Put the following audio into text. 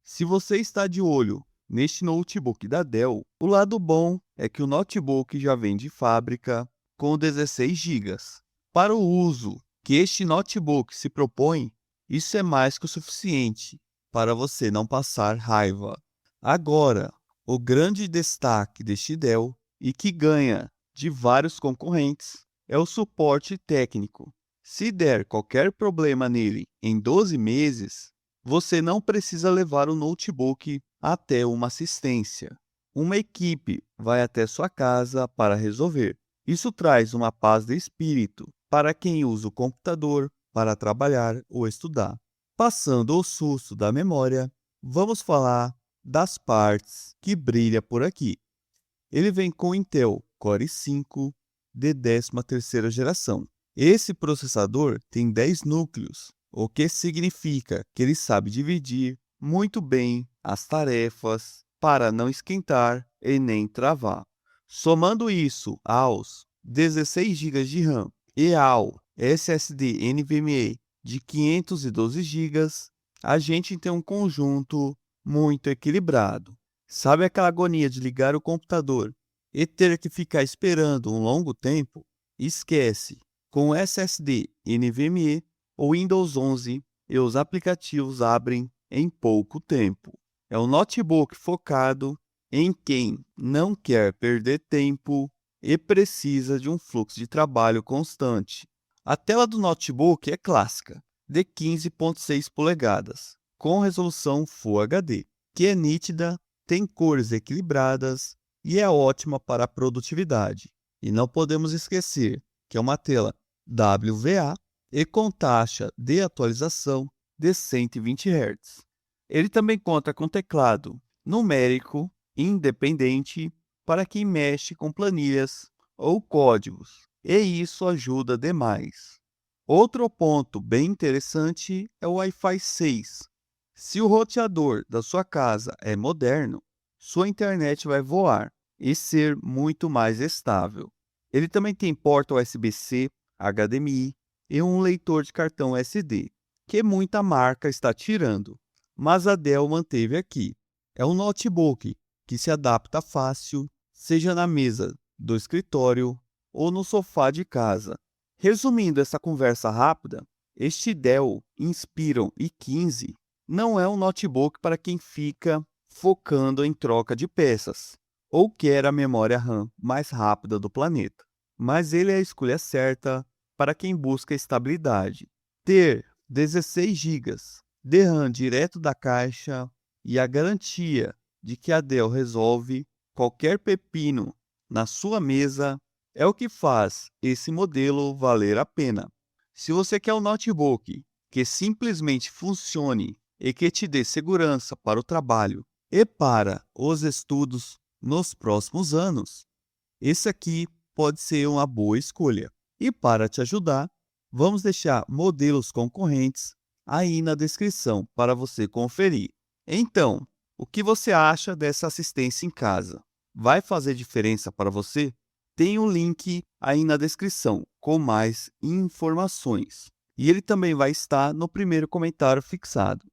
Se você está de olho neste notebook da Dell, o lado bom é que o notebook já vem de fábrica com 16 GB. Para o uso que este notebook se propõe, isso é mais que o suficiente para você não passar raiva. Agora, o grande destaque deste Dell e que ganha de vários concorrentes é o suporte técnico. Se der qualquer problema nele em 12 meses, você não precisa levar o notebook até uma assistência. Uma equipe vai até sua casa para resolver. Isso traz uma paz de espírito para quem usa o computador para trabalhar ou estudar. Passando o susto da memória, vamos falar das partes que brilha por aqui. Ele vem com Intel Core i5 de 13ª geração. Esse processador tem 10 núcleos, o que significa que ele sabe dividir muito bem as tarefas para não esquentar e nem travar. Somando isso aos 16 GB de RAM e ao SSD NVMe de 512 GB, a gente tem um conjunto muito equilibrado. Sabe aquela agonia de ligar o computador e ter que ficar esperando um longo tempo? Esquece! Com o SSD NVMe, o Windows 11 e os aplicativos abrem em pouco tempo. É um notebook focado em quem não quer perder tempo e precisa de um fluxo de trabalho constante. A tela do notebook é clássica, de 15,6 polegadas, com resolução Full HD, que é nítida, tem cores equilibradas e é ótima para a produtividade. E não podemos esquecer que é uma tela WVA e com taxa de atualização de 120 Hz. Ele também conta com teclado numérico independente para quem mexe com planilhas ou códigos, e isso ajuda demais. Outro ponto bem interessante é o Wi-Fi 6. Se o roteador da sua casa é moderno, sua internet vai voar e ser muito mais estável. Ele também tem porta USB-C, HDMI e um leitor de cartão SD, que muita marca está tirando, mas a Dell manteve aqui. É um notebook que se adapta fácil, seja na mesa do escritório ou no sofá de casa. Resumindo essa conversa rápida, este Dell Inspiron i15 não é um notebook para quem fica focando em troca de peças ou quer a memória RAM mais rápida do planeta, mas ele é a escolha certa para quem busca estabilidade. Ter 16 GB de RAM direto da caixa e a garantia de que a Dell resolve qualquer pepino na sua mesa é o que faz esse modelo valer a pena. Se você quer um notebook que simplesmente funcione e que te dê segurança para o trabalho e para os estudos nos próximos anos, esse aqui pode ser uma boa escolha. E para te ajudar, vamos deixar modelos concorrentes aí na descrição para você conferir. Então, o que você acha dessa assistência em casa? Vai fazer diferença para você? Tem um link aí na descrição com mais informações. E ele também vai estar no primeiro comentário fixado.